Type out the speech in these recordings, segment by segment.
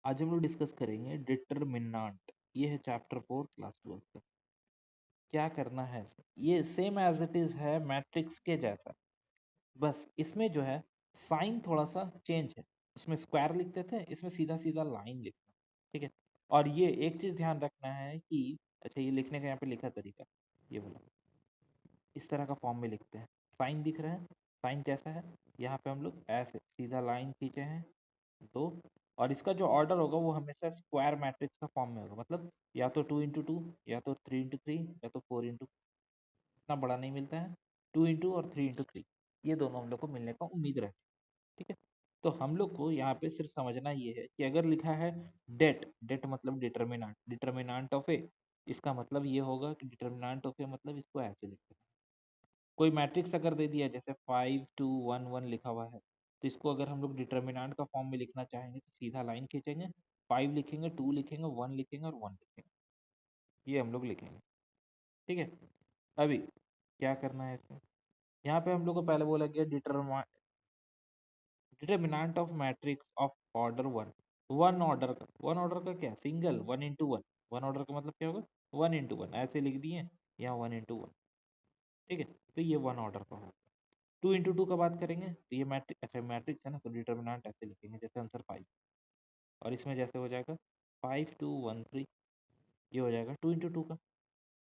आज हम लोग डिस्कस करेंगे डिटरमिनेंट। ये है चैप्टर 4 क्लास 12 का। क्या करना है इसे? ये सेम एज इट इज है मैट्रिक्स के जैसा, बस इसमें जो है साइन थोड़ा सा चेंज है। उसमें स्क्वायर लिखते थे, इसमें सीधा सीधा लाइन लिखना। ठीक है। और ये एक चीज ध्यान रखना है कि अच्छा, ये लिखने का यहाँ पे लिखा तरीका ये बोला, इस तरह का फॉर्म में लिखते हैं। साइन दिख रहा है, साइन कैसा है, यहाँ पे हम लोग ऐसे सीधा लाइन खींचे हैं दो, और इसका जो ऑर्डर होगा वो हमेशा स्क्वायर मैट्रिक्स का फॉर्म में होगा। मतलब या तो 2 इंटू 2, या तो 3 इंटू 3, या तो 4 इंटू, इतना बड़ा नहीं मिलता है, 2 इंटू और 3 इंटू 3, ये दोनों हम लोग को मिलने का उम्मीद रहती है। ठीक है। तो हम लोग को यहाँ पे सिर्फ समझना ये है कि अगर लिखा है डेट, डेट मतलब डिटर्मिनेंट, डिटर्मिनेंट ऑफ ए, इसका मतलब ये होगा कि डिटर्मिनेंट ऑफ ए मतलब इसको ऐसे लिखते हैं। कोई मैट्रिक्स अगर दे दिया जैसे 5 2 1 1 लिखा हुआ है, तो इसको अगर हम लोग डिटर्मिनेंट का फॉर्म में लिखना चाहेंगे तो सीधा लाइन खींचेंगे, 5 लिखेंगे, 2 लिखेंगे, 1 लिखेंगे और 1 लिखेंगे, ये हम लोग लिखेंगे। ठीक है। अभी क्या करना है इसमें, यहाँ पे हम लोग को पहले बोला गया determinant of matrix of order one. One order का, वन ऑर्डर का क्या, सिंगल, 1 इंटू 1। वन ऑर्डर का मतलब क्या होगा, 1 इंटू 1, ऐसे लिख दिए, यहाँ 1 इंटू 1। ठीक है। तो ये वन ऑर्डर का होगा। 2 इंटू 2 का बात करेंगे तो ये मैट्रिक, अच्छा मैट्रिक्स है ना, तो डिटर्मिनेंट ऐसे लिखेंगे जैसे आंसर 5, और इसमें जैसे हो जाएगा 5 2 1 3, ये हो जाएगा 2 इंटू 2 का।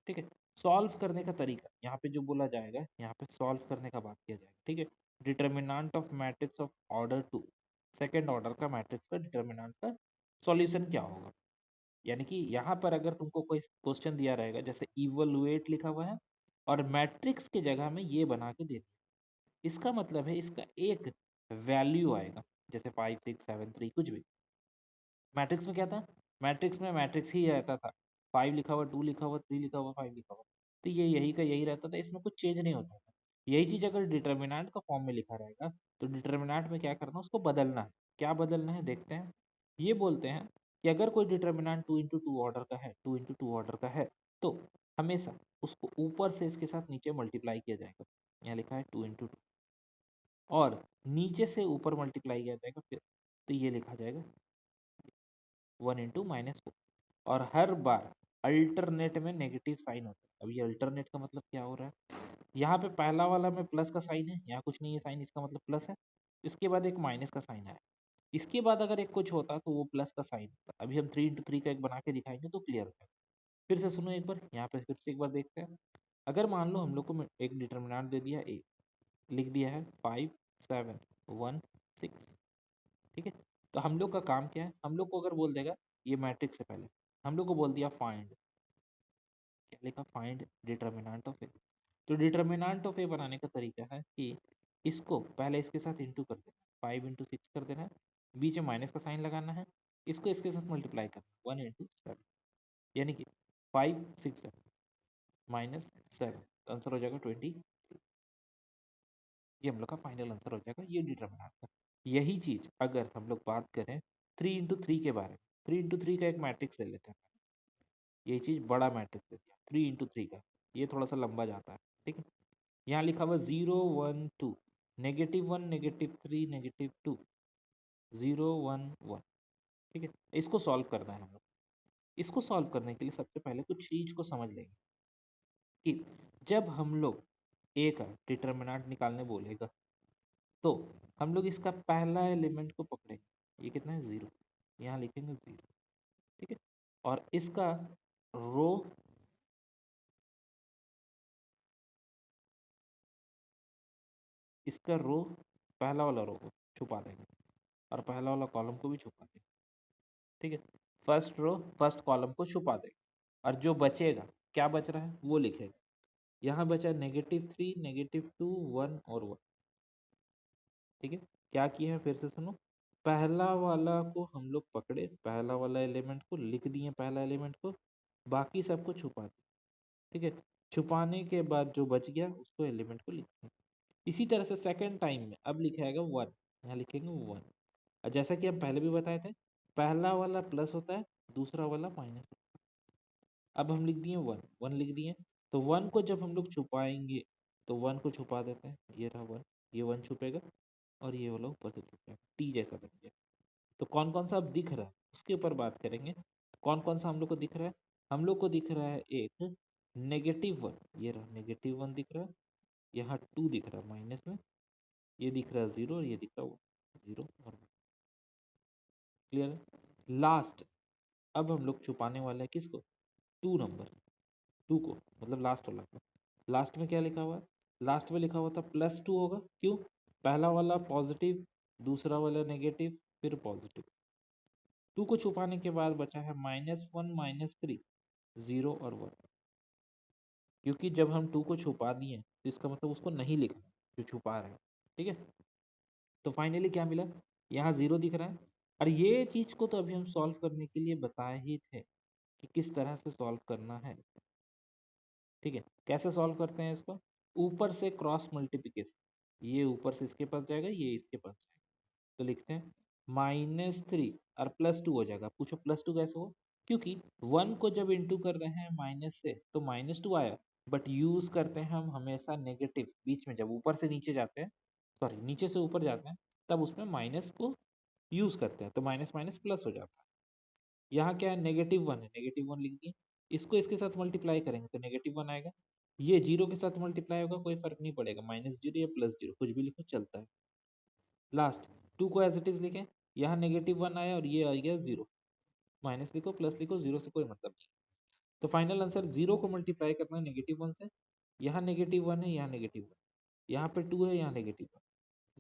ठीक है। सॉल्व करने का तरीका यहाँ पे जो बोला जाएगा, यहाँ पे सॉल्व करने का बात किया जाएगा। ठीक है। Determinant of matrix of order 2, second order का मैट्रिक्स का डिटर्मिनेंट का सॉल्यूशन क्या होगा। यानी कि यहाँ पर अगर तुमको कोई क्वेश्चन दिया रहेगा जैसे इवलुएट लिखा हुआ है, और मैट्रिक्स के जगह में ये बना के दे, इसका मतलब है इसका एक वैल्यू आएगा, जैसे 5 6 7 3 कुछ भी। मैट्रिक्स में क्या था, मैट्रिक्स में मैट्रिक्स ही रहता था, 5 लिखा हुआ, 2 लिखा हुआ, 3 लिखा हुआ, 5 लिखा हुआ, तो ये यही का यही रहता था, इसमें कुछ चेंज नहीं होता था। यही चीज अगर डिटर्मिनेंट का फॉर्म में लिखा रहेगा तो डिटर्मिनेंट में क्या करना है, उसको बदलना है। क्या बदलना है देखते हैं। ये बोलते हैं कि अगर कोई डिटर्मिनेंट 2 इंटू 2 ऑर्डर का है, 2 इंटू 2 ऑर्डर का है, तो हमेशा उसको ऊपर से इसके साथ नीचे मल्टीप्लाई किया जाएगा। यहाँ लिखा है 2 इंटू 2, और नीचे से ऊपर मल्टीप्लाई किया जाएगा फिर, तो ये लिखा जाएगा 1 इंटू -4। और हर बार अल्टरनेट में नेगेटिव साइन होता है। अब ये अल्टरनेट का मतलब क्या हो रहा है, यहाँ पे पहला वाला में प्लस का साइन है, यहाँ कुछ नहीं है साइन, इसका मतलब प्लस है। इसके बाद एक माइनस का साइन है, इसके बाद अगर एक कुछ होता तो वो प्लस का साइन होता। अभी हम 3 इंटू 3 का एक बना के दिखाएंगे तो क्लियर हो जाएगा। फिर से सुनो एक बार, यहाँ पे फिर से एक बार देखते हैं। अगर मान लो हम लोग को एक डिटर्मिनेंट दे दिया ए, लिख दिया है 5 7 1 6। ठीक है। तो हम लोग का काम क्या है, हम लोग को अगर बोल देगा ये मैट्रिक्स से पहले हम लोग को बोल दिया फाइंड, क्या लिखा, फाइंड डिटर्मिनेंट ऑफ ए। तो डिटर्मिनेंट ऑफ ए बनाने का तरीका है कि इसको पहले इसके साथ इंटू कर देना, 5 इंटू 6 कर देना है, बीच में माइनस का साइन लगाना है, इसको इसके साथ मल्टीप्लाई करना 1 इंटू 7, यानी कि 5 6 -7 आंसर हो जाएगा 20। ये हम लोग का फाइनल आंसर हो जाएगा, ये डिटर्मिनेंट का। यही चीज अगर हम लोग बात करें 3 इंटू 3 के बारे में, 3 इंटू 3 का एक मैट्रिक्स ले लेते हैं। यही चीज बड़ा मैट्रिक्स दे दिया 3 इंटू 3 का, ये थोड़ा सा लंबा जाता है। ठीक है। यहाँ लिखा हुआ 0 1 2, -1 -3 -2, 0 1 1। ठीक है। इसको सॉल्व करना है हम लोग। इसको सॉल्व करने के लिए सबसे पहले कुछ चीज को समझ लेंगे कि जब हम लोग ए का डिटर्मिनेंट निकालने बोलेगा तो हम लोग इसका पहला एलिमेंट को पकड़ेंगे, ये कितना है 0, यहाँ लिखेंगे 0। ठीक है। और इसका रो, इसका रो, पहला वाला रो को छुपा देंगे, और पहला वाला कॉलम को भी छुपा देंगे। ठीक है। फर्स्ट रो फर्स्ट कॉलम को छुपा देंगे, और जो बचेगा, क्या बच रहा है वो लिखेगा। यहाँ बचा -3 -2 1 और 1। ठीक है। क्या किया है फिर से सुनो, पहला वाला को हम लोग पकड़े, पहला वाला एलिमेंट को लिख दिए, पहला एलिमेंट को, बाकी सबको छुपा दिए। ठीक है। छुपाने के बाद जो बच गया उसको एलिमेंट को लिख दिया। इसी तरह से सेकंड टाइम में अब लिखाएगा 1, यहाँ लिखेंगे 1। और जैसा कि हम पहले भी बताए थे, पहला वाला प्लस होता है, दूसरा वाला माइनस। अब हम लिख दिए 1, 1 लिख दिए, तो 1 को जब हम लोग छुपाएंगे तो 1 को छुपा देते हैं, ये रहा 1, ये 1 छुपेगा, और ये वाला ऊपर से छुपेगा, टी जैसा बन गया। तो कौन कौन सा अब दिख रहा है उसके ऊपर बात करेंगे। कौन कौन सा हम लोग को दिख रहा है? हम लोग को दिख रहा है एक -1, ये रहा -1 दिख रहा है, यहाँ 2 दिख रहा है माइनस में, ये दिख रहा है 0 और ये दिख रहा है 0 और क्लियर है। लास्ट अब हम लोग छुपाने वाले हैं किसको? 2 नंबर, 2 को, मतलब लास्ट वाला को। लास्ट में क्या लिखा हुआ है? लास्ट में लिखा हुआ था +2 होगा, क्यों? पहला वाला पॉजिटिव, दूसरा वाला नेगेटिव, फिर पॉजिटिव। 2 को छुपाने के बाद बचा है -1 -3, 0 और 1। क्योंकि जब हम 2 को छुपा दिए तो इसका मतलब उसको नहीं लिखना जो छुपा रहे हैं, ठीक है। तो फाइनली क्या मिला? यहाँ 0 दिख रहा है। और ये चीज़ को तो अभी हम सॉल्व करने के लिए बताए ही थे कि किस तरह से सॉल्व करना है, ठीक है। कैसे सॉल्व करते हैं इसको? ऊपर से क्रॉस मल्टीप्लिकेशन, ये ऊपर से इसके पास जाएगा, ये इसके पास जाएगा, तो लिखते हैं -3 और +2 हो जाएगा। पूछो +2 कैसे हो? क्योंकि 1 को जब इंटू कर रहे हैं माइनस से तो -2 आया, बट यूज करते हैं हम हमेशा नेगेटिव बीच में, जब ऊपर से नीचे जाते हैं, सॉरी नीचे से ऊपर जाते हैं, तब उसमें माइनस को यूज करते हैं, तो माइनस माइनस प्लस हो जाता है। यहाँ क्या है? -1 है, -1 लिख दिए। इसको इसके साथ मल्टीप्लाई करेंगे तो -1 आएगा। ये 0 के साथ मल्टीप्लाई होगा, कोई फर्क नहीं पड़ेगा, -0 या +0 कुछ भी लिखो चलता है। लास्ट 2 को एज इट इज लिखें, यहाँ -1 आया और ये आ गया 0, माइनस लिखो प्लस लिखो, 0 से कोई मतलब नहीं। तो फाइनल आंसर 0 को मल्टीप्लाई करना है -1 से, यहाँ -1 है, यहाँ -1, यहाँ पे 2 है, यहाँ -1,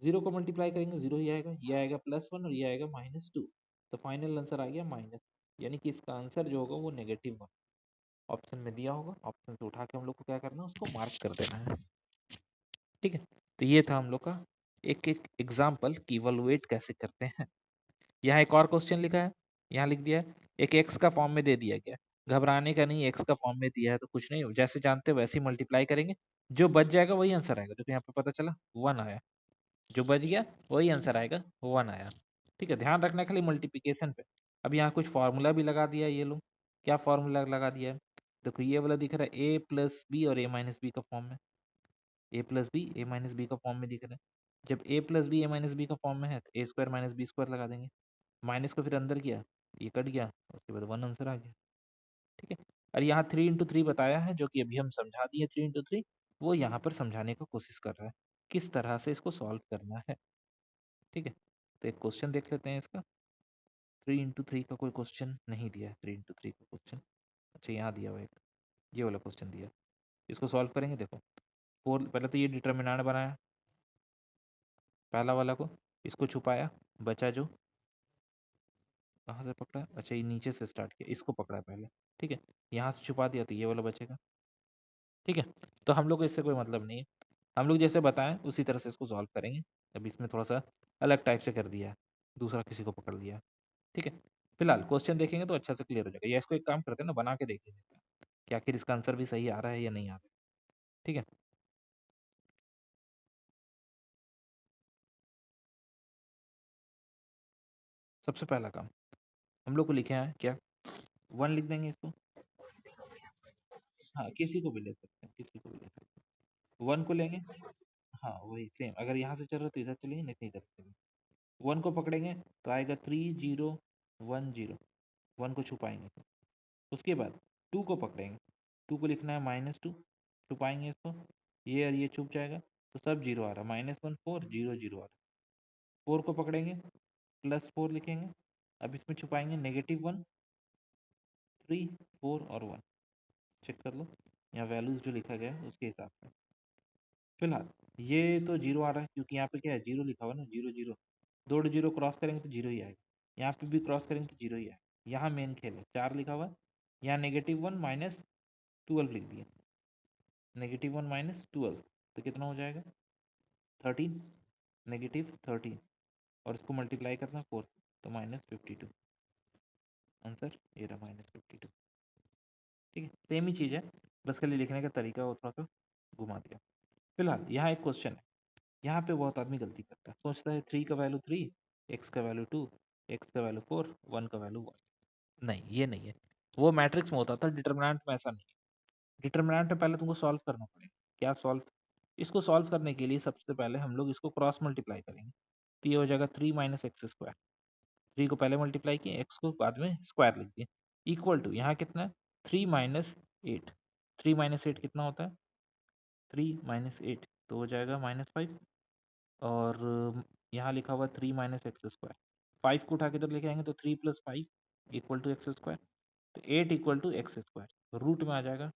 0 को मल्टीप्लाई करेंगे 0 ही आएगा, ये आएगा +1 और ये आएगा -2। तो फाइनल आंसर आ गया माइनस, यानी कि इसका आंसर जो होगा वो -1 ऑप्शन में दिया होगा। ऑप्शन से उठा के हम लोग को क्या करना है? उसको मार्क कर देना है, ठीक है। तो ये था हम लोग का एक एक एग्जाम्पल कि इवैल्यूएट कैसे करते हैं। यहाँ एक और क्वेश्चन लिखा है, यहाँ लिख दिया है, एक एक्स का फॉर्म में दे दिया गया, घबराने का नहीं, एक्स का फॉर्म में दिया है तो कुछ नहीं, जैसे जानते हो वैसे ही मल्टीप्लाई करेंगे, जो बच जाएगा वही आंसर आएगा। देखो यहाँ पे पता चला 1 आया, जो बच गया वही आंसर आएगा, 1 आया, ठीक है। ध्यान रखना खाली मल्टीप्लिकेशन पे। अब यहाँ कुछ फार्मूला भी लगा दिया है, ये लोग क्या फार्मूला लगा दिया है? देखो ये वाला दिख रहा है a+b और a-b का फॉर्म में, a+b a-b का फॉर्म में दिख रहा है। जब a+b a-b का फॉर्म में है तो a² - b² लगा देंगे, माइनस को फिर अंदर किया, ये कट गया, उसके बाद 1 आंसर आ गया, ठीक है। और यहाँ 3 × 3 बताया है, जो कि अभी हम समझा दिए 3 × 3, वो यहाँ पर समझाने का कोशिश कर रहा है किस तरह से इसको सॉल्व करना है, ठीक है। तो एक क्वेश्चन देख लेते हैं इसका। 3 × 3 का कोई क्वेश्चन नहीं दिया है, 3 × 3 का क्वेश्चन, अच्छा यहाँ दिया हुआ एक, ये वाला क्वेश्चन दिया, इसको सॉल्व करेंगे। देखो 4, पहले तो ये डिटर्मिनेंट बनाया पहला वाला को, इसको छुपाया, बचा जो, कहाँ से पकड़ा? अच्छा ये नीचे से स्टार्ट किया, इसको पकड़ा पहले, ठीक है, यहाँ से छुपा दिया तो ये वाला बचेगा, ठीक है। तो हम लोग को इससे कोई मतलब नहीं है, हम लोग जैसे बताएं उसी तरह से इसको सॉल्व करेंगे। अभी इसमें थोड़ा सा अलग टाइप से कर दिया है, दूसरा किसी को पकड़ लिया, ठीक है। फिलहाल क्वेश्चन देखेंगे तो अच्छा से क्लियर हो जाएगा, या इसको एक काम करते हैं ना, बना के देख लेते हैं कि आखिर इसका आंसर भी सही आ रहा है या नहीं आ रहा है, ठीक है। सबसे पहला काम हम लोग को लिखे हैं क्या? 1 लिख देंगे इसको, हाँ किसी को भी ले सकते हैं, किसी को भी ले सकते हैं, 1 को लेंगे, हाँ वही सेम, अगर यहाँ से चल रहा है तो इधर चलेंगे, नहीं तो इधर चलेंगे। 1 को पकड़ेंगे तो आएगा 3 0 1 0, 1 को छुपाएंगे तो। उसके बाद 2 को पकड़ेंगे, 2 को लिखना है -2, छुपाएंगे इसको, ये और ये छुप जाएगा, तो सब 0 आ रहा है, -1 4 0 0 आ रहा है। 4 को पकड़ेंगे, +4 लिखेंगे, अब इसमें छुपाएंगे -1 3 4 और 1, चेक कर लो यहाँ वैल्यूज जो लिखा गया है उसके हिसाब से। फिलहाल ये तो 0 आ रहा है, क्योंकि यहाँ पे क्या है 0 लिखा हुआ ना, 0 0, 2 0 क्रॉस करेंगे तो 0 ही आएगा, यहाँ पे भी क्रॉस करेंगे तो 0 ही आएगा। यहाँ मेन खेल है, 4 लिखा हुआ है, यहाँ -1 -12 लिख दिया, -1 -12 तो कितना हो जाएगा? 13, -13, और इसको मल्टीप्लाई करना 4 से, तो -52, आंसर ये रहा -52, ठीक है। सेम ही चीज़ है, बस खाली लिखने का तरीका वो थोड़ा सा घुमा दिया। फिलहाल यहाँ एक क्वेश्चन है, यहाँ पे बहुत आदमी गलती करता है, सोचता है 3 का वैल्यू 3, एक्स का वैल्यू 2, एक्स का वैल्यू 4, 1 का वैल्यू 1। नहीं ये नहीं है, वो मैट्रिक्स में होता था, डिटर्मिनेंट में ऐसा नहीं है। डिटर्मिनेंट में पहले तुमको सॉल्व करना पड़ेगा। क्या सॉल्व? इसको सॉल्व करने के लिए सबसे पहले हम लोग इसको क्रॉस मल्टीप्लाई करेंगे, तो ये हो जाएगा 3 - x², 3 को पहले मल्टीप्लाई किए, x को बाद में स्क्वायर लिख दिए, इक्वल टू यहाँ कितना है 3 माइनस 8, 3 माइनस 8 कितना होता है 3 माइनस 8 तो हो जाएगा -5, और यहाँ लिखा हुआ 3 माइनस एक्स स्क्वायर, 5 को उठा के इधर लेके आएंगे तो 3 plus 5 equal to X square, तो 8 equal to X square root में आ जाएगा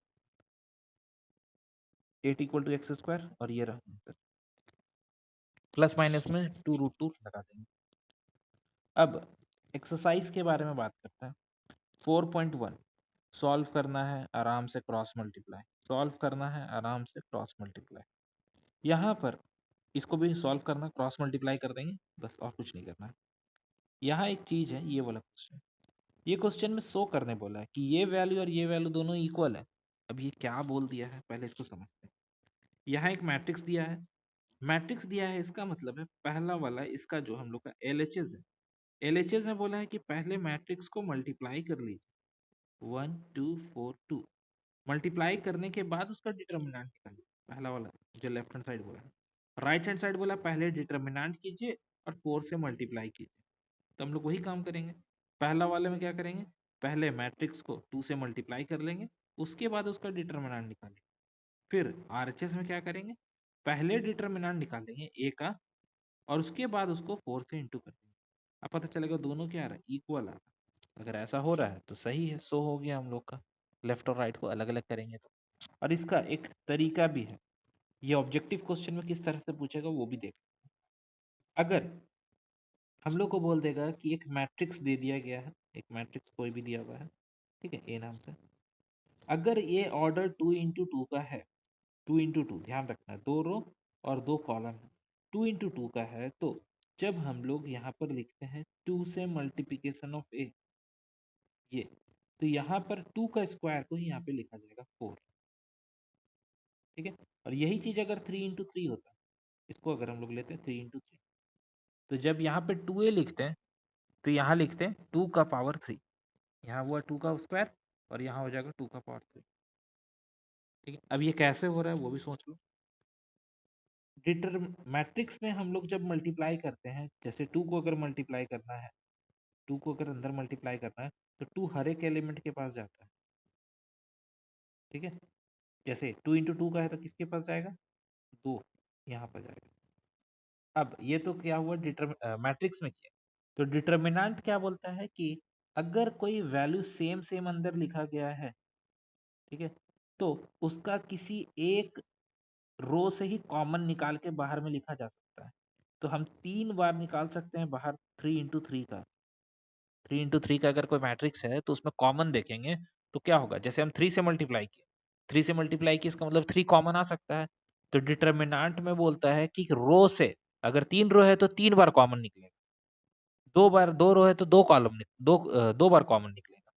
8 इक्वल टू एक्स स्क्वायर, और ये रहा आंसर। प्लस माइनस में 2√2 लगा देंगे। अब एक्सरसाइज के बारे में बात करते हैं। 4.1 सॉल्व करना है आराम से क्रॉस मल्टीप्लाई, सॉल्व करना है आराम से क्रॉस मल्टीप्लाई। यहाँ पर इसको भी सॉल्व करना, क्रॉस मल्टीप्लाई कर देंगे बस, और कुछ नहीं करना है। यहाँ एक चीज है, ये वाला क्वेश्चन, ये क्वेश्चन में शो करने बोला है कि ये वैल्यू और ये वैल्यू दोनों इक्वल है। अब ये क्या बोल दिया है पहले इसको समझते हैं। यहाँ एक मैट्रिक्स दिया है, मैट्रिक्स दिया है, इसका मतलब है पहला वाला इसका जो हम लोग का LHS है, LHS में बोला है कि पहले मैट्रिक्स को मल्टीप्लाई कर लीजिए 1 2 4 2, मल्टीप्लाई करने के बाद उसका डिटर्मिनेंट निकालिए, पहला वाला जो लेफ्ट हैंड साइड बोला है। राइट हैंड साइड बोला पहले डिटर्मिनेंट कीजिए और 4 से मल्टीप्लाई कीजिए, तो हम लोग वही काम करेंगे। पहला वाले में क्या करेंगे, पहले मैट्रिक्स को 2 से मल्टीप्लाई कर लेंगे, उसके बाद उसका डिटर्मिनेंट निकालेंगे। फिर RHS में क्या करेंगे, पहले डिटर्मिनेंट निकालेंगे a का, और उसके बाद उसको 4 से इंटू कर देंगे। अब पता चलेगा दोनों क्या आ रहा है, इक्वल आ रहा है। अगर ऐसा हो रहा है तो सही है, सो हो गया हम लोग का। लेफ्ट और राइट को अलग अलग करेंगे तो, और इसका एक तरीका भी है, ये ऑब्जेक्टिव क्वेश्चन में किस तरह से पूछेगा वो भी देख। अगर हम लोग को बोल देगा कि एक मैट्रिक्स दे दिया गया है, एक मैट्रिक्स कोई भी दिया हुआ है, ठीक है, ए नाम से, अगर ये ऑर्डर 2 × 2 का है, 2 × 2 ध्यान रखना है, 2 रो और 2 कॉलम है, 2 × 2 का है, तो जब हम लोग यहाँ पर लिखते हैं 2 से मल्टीप्लिकेशन ऑफ ए, ये, तो यहाँ पर 2 का स्क्वायर को ही यहाँ पे लिखा जाएगा 4, ठीक है। और यही चीज अगर 3 × 3 होता, इसको अगर हम लोग लेते हैं 3 × 3, तो जब यहाँ पे 2a लिखते हैं तो यहाँ लिखते हैं 2 का पावर 3, यहाँ हुआ 2 का स्क्वायर और यहाँ हो जाएगा 2 का पावर 3, ठीक है। अब ये कैसे हो रहा है वो भी सोच लो। मैट्रिक्स में हम लोग जब मल्टीप्लाई करते हैं, जैसे 2 को अगर मल्टीप्लाई करना है, 2 को अगर अंदर मल्टीप्लाई करना है तो 2 हर एक एलिमेंट के पास जाता है, ठीक है। जैसे 2 × 2 का है तो किसके पास जाएगा, 2 यहाँ पर जाएगा। अब ये तो क्या हुआ, मैट्रिक्स में किया, तो डिटर्मिनेंट क्या बोलता है कि अगर कोई वैल्यू सेम सेम अंदर लिखा गया है, ठीक है, तो उसका किसी एक रो से ही कॉमन निकाल के बाहर में लिखा जा सकता है। तो हम 3 बार निकाल सकते हैं बाहर 3 × 3 का, 3 × 3 का अगर कोई मैट्रिक्स है तो उसमें कॉमन देखेंगे तो क्या होगा, जैसे हम 3 से मल्टीप्लाई किए, 3 से मल्टीप्लाई किए, इसका मतलब 3 कॉमन आ सकता है। तो डिटर्मिनेंट में बोलता है कि रो से अगर 3 रो है तो 3 बार कॉमन निकलेगा, 2 बार 2 रो है तो 2 कॉलम 2 बार कॉमन निकलेगा।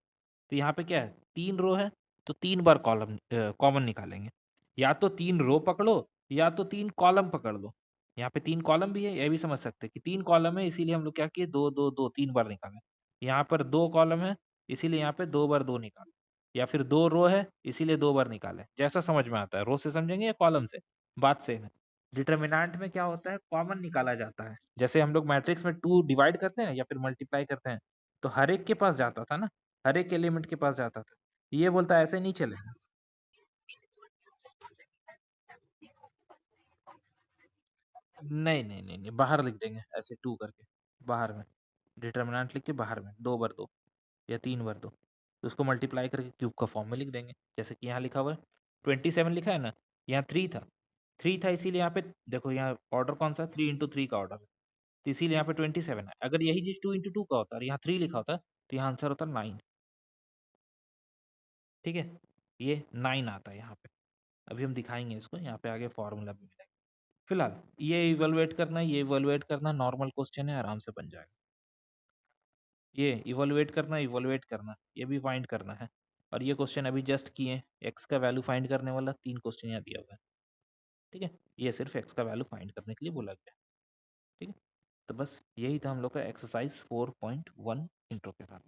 तो यहाँ पे क्या है, 3 रो है तो 3 बार कॉलम कॉमन निकालेंगे, या तो 3 रो पकड़ो या तो 3 कॉलम पकड़ लो। यहाँ पे 3 कॉलम भी है, ये भी समझ सकते हैं कि 3 कॉलम है, इसीलिए हम लोग क्या किए, 2 2 2 3 बार निकाले। यहाँ पर 2 कॉलम है, इसीलिए यहाँ पे 2 बार 2 निकाले, या फिर 2 रो है इसीलिए 2 बार निकाले, जैसा समझ में आता है। रो से समझेंगे या कॉलम से, बात सेम है। डिटर्मिनेंट में क्या होता है, कॉमन निकाला जाता है। जैसे हम लोग मैट्रिक्स में 2 डिवाइड करते हैं या फिर मल्टीप्लाई करते हैं, तो हर एक के पास जाता था ना, हर एक एलिमेंट के पास जाता था। ये बोलता है ऐसे नहीं चलेगा। नहीं नहीं नहीं नहीं, बाहर लिख देंगे ऐसे 2 करके, बाहर में डिटर्मिनेंट लिख के बाहर में 2 बार 2 या 3 बार 2, तो उसको मल्टीप्लाई करके क्यूब का फॉर्म में लिख देंगे। जैसे कि यहाँ लिखा हुआ है 27 लिखा है ना, यहाँ 3 था, 3 था इसीलिए यहाँ पे देखो, यहाँ ऑर्डर कौन सा, 3 × 3 का ऑर्डर है, तो इसीलिए यहाँ पे 27 है। अगर यही चीज 2 × 2 का होता और यहाँ 3 लिखा होता तो यहाँ आंसर होता 9, ठीक है। ये 9 आता है यहाँ पे, अभी हम दिखाएंगे इसको, यहाँ पे आगे फॉर्मूला भी मिलेगा। फिलहाल ये इवैल्यूएट करना, ये इवैल्यूएट करना नॉर्मल क्वेश्चन है, आराम से बन जाएगा। ये इवैल्यूएट करना ये भी फाइंड करना है, और ये क्वेश्चन अभी जस्ट किए, एक्स का वैल्यू फाइंड करने वाला 3 क्वेश्चन यहाँ दिया हुआ है, ठीक है। ये सिर्फ एक्स का वैल्यू फाइंड करने के लिए बोला गया है, ठीक है। तो बस यही था हम लोग का एक्सरसाइज 4.1 इंट्रो के साथ।